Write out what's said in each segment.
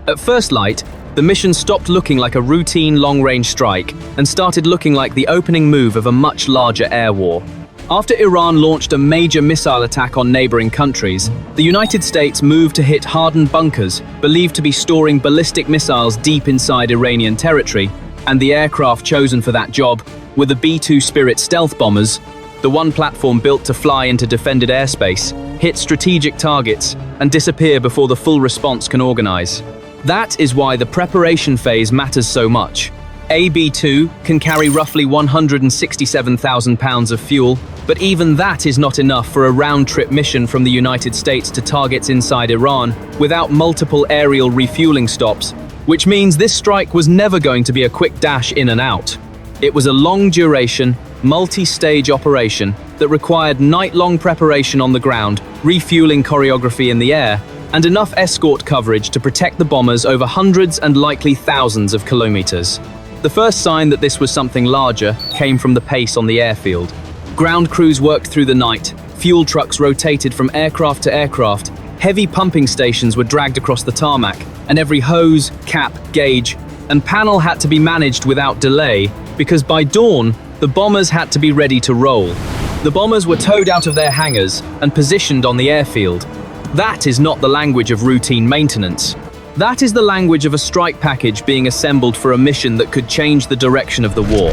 At first light, the mission stopped looking like a routine long-range strike and started looking like the opening move of a much larger air war. After Iran launched a major missile attack on neighboring countries, the United States moved to hit hardened bunkers believed to be storing ballistic missiles deep inside Iranian territory, and the aircraft chosen for that job were the B-2 Spirit stealth bombers, the one platform built to fly into defended airspace, hit strategic targets, and disappear before the full response can organize. That is why the preparation phase matters so much. B-2 can carry roughly 167,000 pounds of fuel, but even that is not enough for a round-trip mission from the United States to targets inside Iran without multiple aerial refueling stops, which means this strike was never going to be a quick dash in and out. It was a long-duration, multi-stage operation that required night-long preparation on the ground, refueling choreography in the air, and enough escort coverage to protect the bombers over hundreds and likely thousands of kilometers. The first sign that this was something larger came from the pace on the airfield. Ground crews worked through the night, fuel trucks rotated from aircraft to aircraft, heavy pumping stations were dragged across the tarmac, and every hose, cap, gauge, and panel had to be managed without delay, because by dawn, the bombers had to be ready to roll. The bombers were towed out of their hangars and positioned on the airfield. That is not the language of routine maintenance. That is the language of a strike package being assembled for a mission that could change the direction of the war.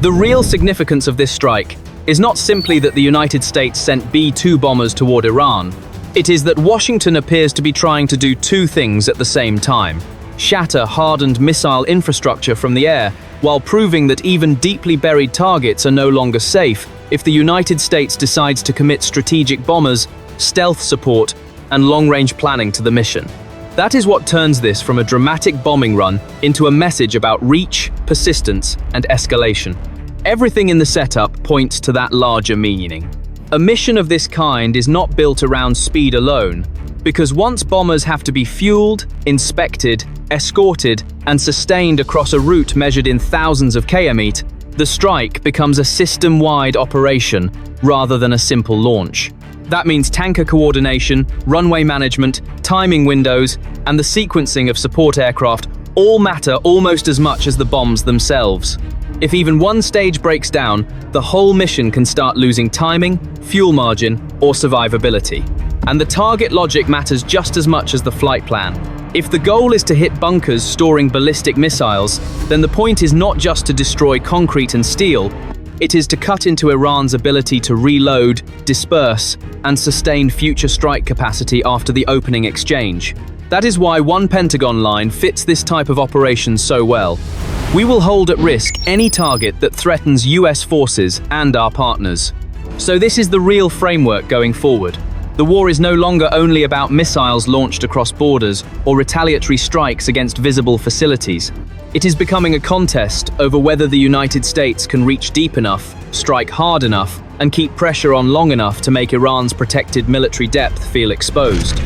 The real significance of this strike is not simply that the United States sent B-2 bombers toward Iran. It is that Washington appears to be trying to do two things at the same time: shatter hardened missile infrastructure from the air, while proving that even deeply buried targets are no longer safe if the United States decides to commit strategic bombers, stealth support, and long-range planning to the mission. That is what turns this from a dramatic bombing run into a message about reach, persistence, and escalation. Everything in the setup points to that larger meaning. A mission of this kind is not built around speed alone, because once bombers have to be fueled, inspected, escorted, and sustained across a route measured in thousands of km, the strike becomes a system-wide operation rather than a simple launch. That means tanker coordination, runway management, timing windows, and the sequencing of support aircraft all matter almost as much as the bombs themselves. If even one stage breaks down, the whole mission can start losing timing, fuel margin, or survivability. And the target logic matters just as much as the flight plan. If the goal is to hit bunkers storing ballistic missiles, then the point is not just to destroy concrete and steel, it is to cut into Iran's ability to reload, disperse, and sustain future strike capacity after the opening exchange. That is why one Pentagon line fits this type of operation so well. We will hold at risk any target that threatens US forces and our partners. So this is the real framework going forward. The war is no longer only about missiles launched across borders or retaliatory strikes against visible facilities. It is becoming a contest over whether the United States can reach deep enough, strike hard enough, and keep pressure on long enough to make Iran's protected military depth feel exposed.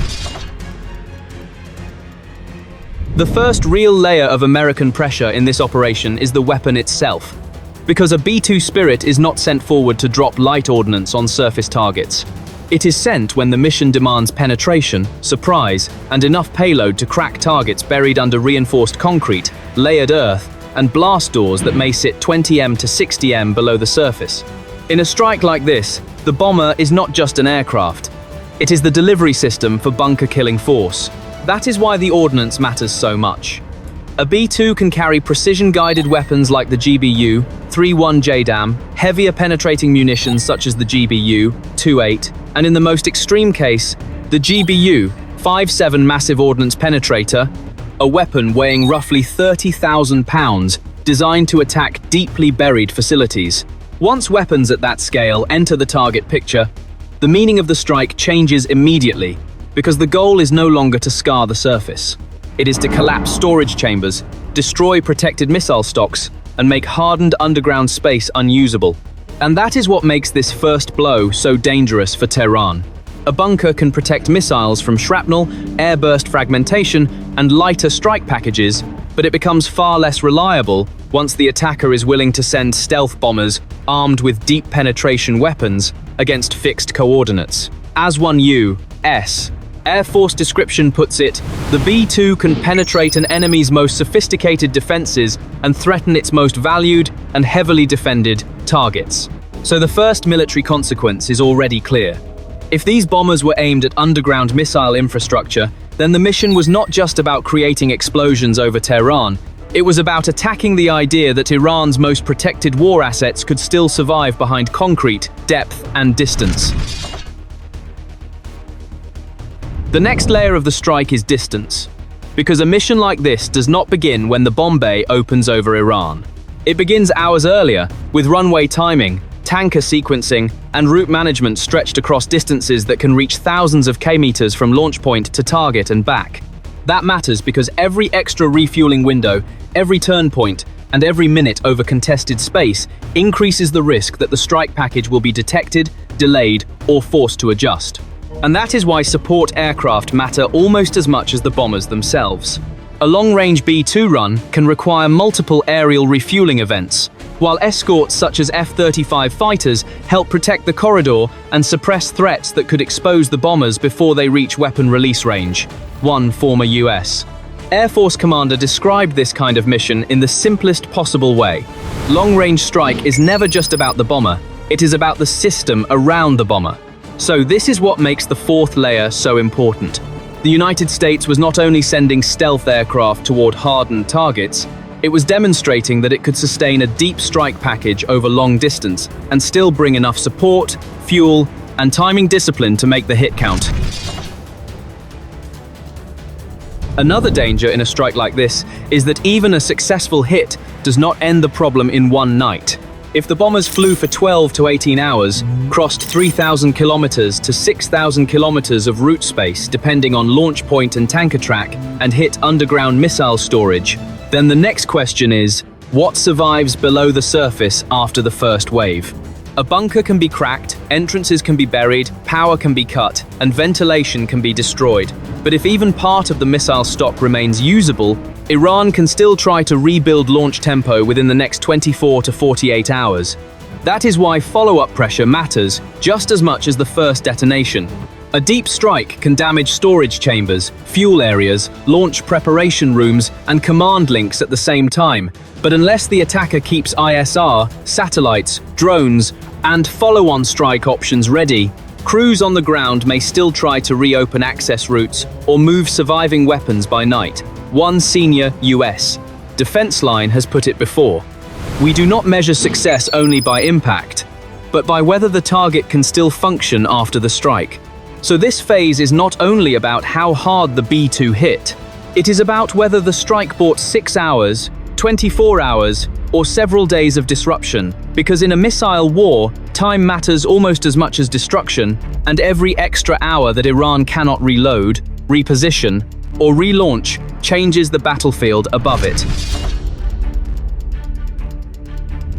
The first real layer of American pressure in this operation is the weapon itself, because a B-2 Spirit is not sent forward to drop light ordnance on surface targets. It is sent when the mission demands penetration, surprise, and enough payload to crack targets buried under reinforced concrete, layered earth, and blast doors that may sit 20 m to 60 m below the surface. In a strike like this, the bomber is not just an aircraft. It is the delivery system for bunker-killing force. That is why the ordnance matters so much. A B-2 can carry precision-guided weapons like the GBU, 3-1 JDAM, heavier penetrating munitions such as the GBU, 2-8, and in the most extreme case, the GBU, 5-7 massive ordnance penetrator, a weapon weighing roughly 30,000 pounds, designed to attack deeply buried facilities. Once weapons at that scale enter the target picture, the meaning of the strike changes immediately, because the goal is no longer to scar the surface. It is to collapse storage chambers, destroy protected missile stocks, and make hardened underground space unusable. And that is what makes this first blow so dangerous for Tehran. A bunker can protect missiles from shrapnel, airburst fragmentation, and lighter strike packages, but it becomes far less reliable once the attacker is willing to send stealth bombers armed with deep penetration weapons against fixed coordinates. As one U.S. Air Force description puts it, the B-2 can penetrate an enemy's most sophisticated defenses and threaten its most valued and heavily defended targets. So the first military consequence is already clear. If these bombers were aimed at underground missile infrastructure, then the mission was not just about creating explosions over Tehran. It was about attacking the idea that Iran's most protected war assets could still survive behind concrete, depth, and distance. The next layer of the strike is distance, because a mission like this does not begin when the bomb bay opens over Iran. It begins hours earlier, with runway timing, tanker sequencing, and route management stretched across distances that can reach thousands of kilometers from launch point to target and back. That matters because every extra refueling window, every turn point, and every minute over contested space increases the risk that the strike package will be detected, delayed, or forced to adjust. And that is why support aircraft matter almost as much as the bombers themselves. A long-range B-2 run can require multiple aerial refueling events, while escorts such as F-35 fighters help protect the corridor and suppress threats that could expose the bombers before they reach weapon release range. One former US Air Force commander described this kind of mission in the simplest possible way. Long-range strike is never just about the bomber, it is about the system around the bomber. So this is what makes the fourth layer so important. The United States was not only sending stealth aircraft toward hardened targets, it was demonstrating that it could sustain a deep strike package over long distance and still bring enough support, fuel, and timing discipline to make the hit count. Another danger in a strike like this is that even a successful hit does not end the problem in one night. If the bombers flew for 12 to 18 hours, crossed 3,000 kilometers to 6,000 kilometers of route space depending on launch point and tanker track, and hit underground missile storage, then the next question is, what survives below the surface after the first wave? A bunker can be cracked, entrances can be buried, power can be cut, and ventilation can be destroyed. But if even part of the missile stock remains usable, Iran can still try to rebuild launch tempo within the next 24 to 48 hours. That is why follow-up pressure matters just as much as the first detonation. A deep strike can damage storage chambers, fuel areas, launch preparation rooms, and command links at the same time. But unless the attacker keeps ISR, satellites, drones, and follow-on strike options ready, crews on the ground may still try to reopen access routes or move surviving weapons by night. One senior US defense line has put it before. We do not measure success only by impact, but by whether the target can still function after the strike. So this phase is not only about how hard the B-2 hit, it is about whether the strike brought 6 hours, 24 hours, or several days of disruption, because in a missile war, time matters almost as much as destruction, and every extra hour that Iran cannot reload, reposition, or relaunch changes the battlefield above it.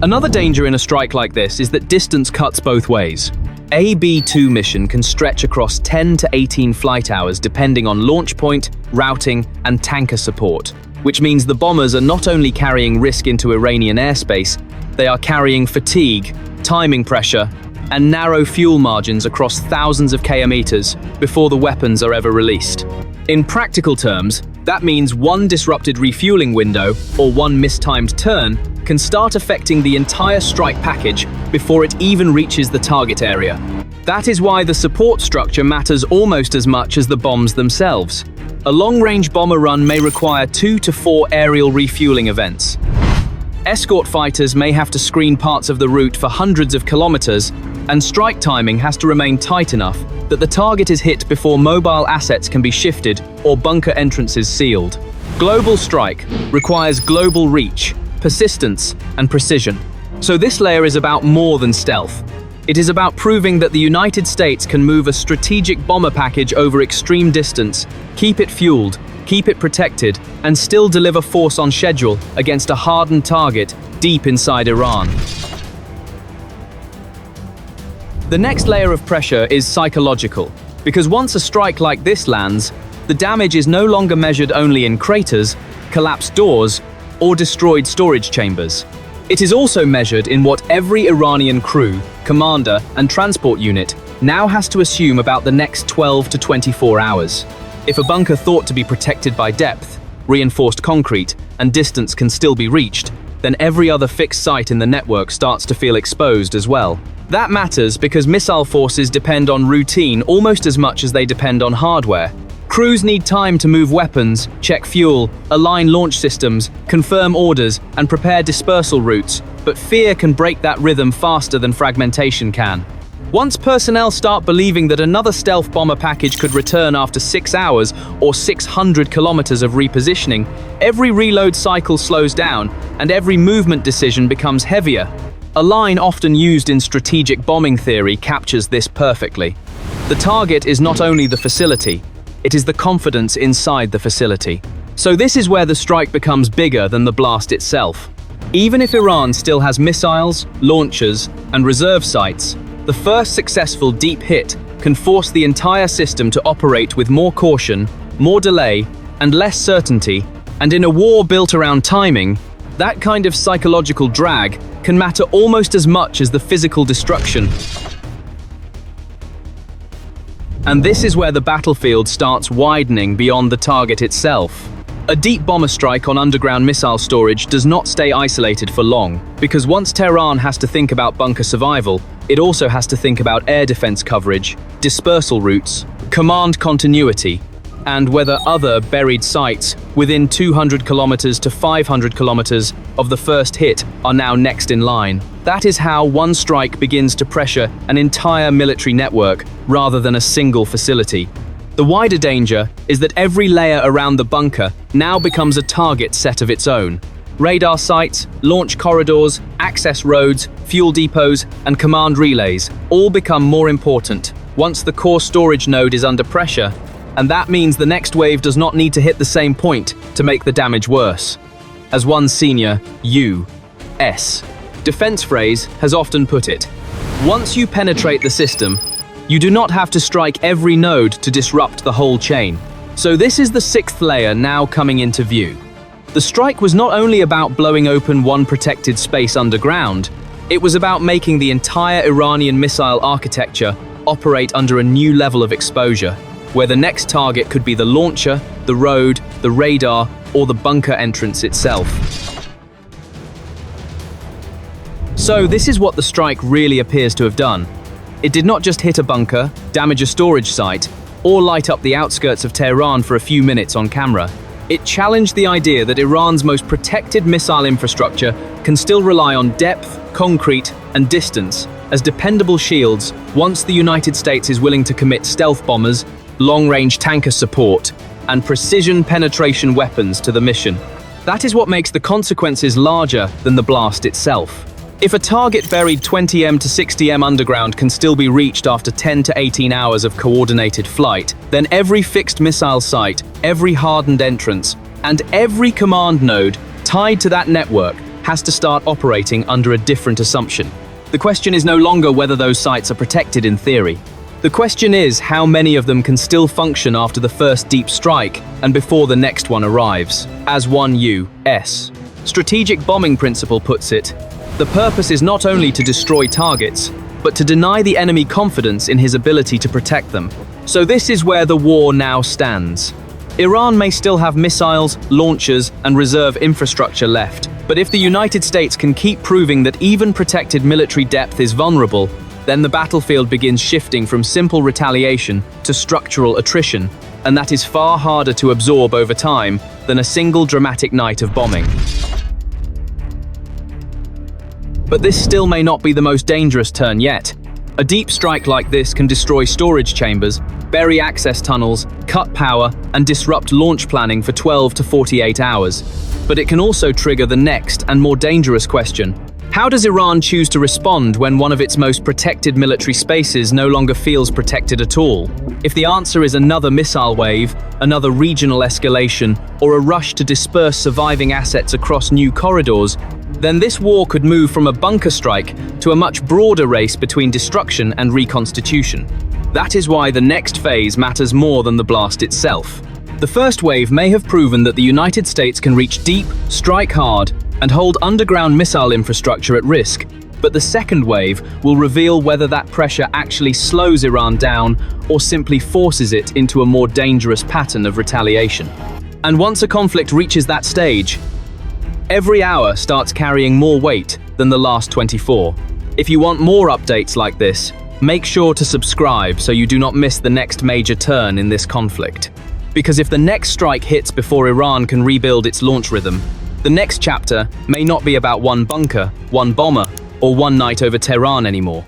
Another danger in a strike like this is that distance cuts both ways. A B-2 mission can stretch across 10 to 18 flight hours depending on launch point, routing, and tanker support, which means the bombers are not only carrying risk into Iranian airspace, they are carrying fatigue, timing pressure, and narrow fuel margins across thousands of kilometers before the weapons are ever released. In practical terms, that means one disrupted refueling window or one mistimed turn can start affecting the entire strike package before it even reaches the target area. That is why the support structure matters almost as much as the bombs themselves. A long-range bomber run may require 2 to 4 aerial refueling events. Escort fighters may have to screen parts of the route for hundreds of kilometers, and strike timing has to remain tight enough that the target is hit before mobile assets can be shifted or bunker entrances sealed. Global strike requires global reach, persistence, and precision. So this layer is about more than stealth. It is about proving that the United States can move a strategic bomber package over extreme distance, keep it fueled, keep it protected, and still deliver force on schedule against a hardened target deep inside Iran. The next layer of pressure is psychological, because once a strike like this lands, the damage is no longer measured only in craters, collapsed doors, or destroyed storage chambers. It is also measured in what every Iranian crew, commander, and transport unit now has to assume about the next 12 to 24 hours. If a bunker thought to be protected by depth, reinforced concrete, and distance can still be reached, then every other fixed site in the network starts to feel exposed as well. That matters because missile forces depend on routine almost as much as they depend on hardware. Crews need time to move weapons, check fuel, align launch systems, confirm orders, and prepare dispersal routes, but fear can break that rhythm faster than fragmentation can. Once personnel start believing that another stealth bomber package could return after 6 hours or 600 kilometers of repositioning, every reload cycle slows down and every movement decision becomes heavier. A line often used in strategic bombing theory captures this perfectly. The target is not only the facility, it is the confidence inside the facility. So this is where the strike becomes bigger than the blast itself. Even if Iran still has missiles, launchers, and reserve sites, the first successful deep hit can force the entire system to operate with more caution, more delay, and less certainty, and in a war built around timing, that kind of psychological drag can matter almost as much as the physical destruction. And this is where the battlefield starts widening beyond the target itself. A deep bomber strike on underground missile storage does not stay isolated for long, because once Tehran has to think about bunker survival, it also has to think about air defense coverage, dispersal routes, command continuity, and whether other buried sites within 200 kilometers to 500 kilometers of the first hit are now next in line. That is how one strike begins to pressure an entire military network rather than a single facility. The wider danger is that every layer around the bunker now becomes a target set of its own. Radar sites, launch corridors, access roads, fuel depots, and command relays all become more important once the core storage node is under pressure, and that means the next wave does not need to hit the same point to make the damage worse. As one senior U.S. defense phrase has often put it, once you penetrate the system, you do not have to strike every node to disrupt the whole chain. So this is the sixth layer now coming into view. The strike was not only about blowing open one protected space underground, it was about making the entire Iranian missile architecture operate under a new level of exposure, where the next target could be the launcher, the road, the radar, or the bunker entrance itself. So this is what the strike really appears to have done. It did not just hit a bunker, damage a storage site, or light up the outskirts of Tehran for a few minutes on camera. It challenged the idea that Iran's most protected missile infrastructure can still rely on depth, concrete, and distance as dependable shields once the United States is willing to commit stealth bombers, long-range tanker support, and precision penetration weapons to the mission. That is what makes the consequences larger than the blast itself. If a target buried 20m to 60m underground can still be reached after 10 to 18 hours of coordinated flight, then every fixed missile site, every hardened entrance, and every command node tied to that network has to start operating under a different assumption. The question is no longer whether those sites are protected in theory. The question is how many of them can still function after the first deep strike and before the next one arrives. As one U.S. strategic bombing principle puts it, the purpose is not only to destroy targets, but to deny the enemy confidence in his ability to protect them. So this is where the war now stands. Iran may still have missiles, launchers, and reserve infrastructure left, but if the United States can keep proving that even protected military depth is vulnerable, then the battlefield begins shifting from simple retaliation to structural attrition, and that is far harder to absorb over time than a single dramatic night of bombing. But this still may not be the most dangerous turn yet. A deep strike like this can destroy storage chambers, bury access tunnels, cut power, and disrupt launch planning for 12 to 48 hours. But it can also trigger the next and more dangerous question. How does Iran choose to respond when one of its most protected military spaces no longer feels protected at all? If the answer is another missile wave, another regional escalation, or a rush to disperse surviving assets across new corridors, then this war could move from a bunker strike to a much broader race between destruction and reconstitution. That is why the next phase matters more than the blast itself. The first wave may have proven that the United States can reach deep, strike hard, and hold underground missile infrastructure at risk. But the second wave will reveal whether that pressure actually slows Iran down or simply forces it into a more dangerous pattern of retaliation. And once a conflict reaches that stage, every hour starts carrying more weight than the last 24. If you want more updates like this, make sure to subscribe so you do not miss the next major turn in this conflict. Because if the next strike hits before Iran can rebuild its launch rhythm, the next chapter may not be about one bunker, one bomber, or one night over Tehran anymore.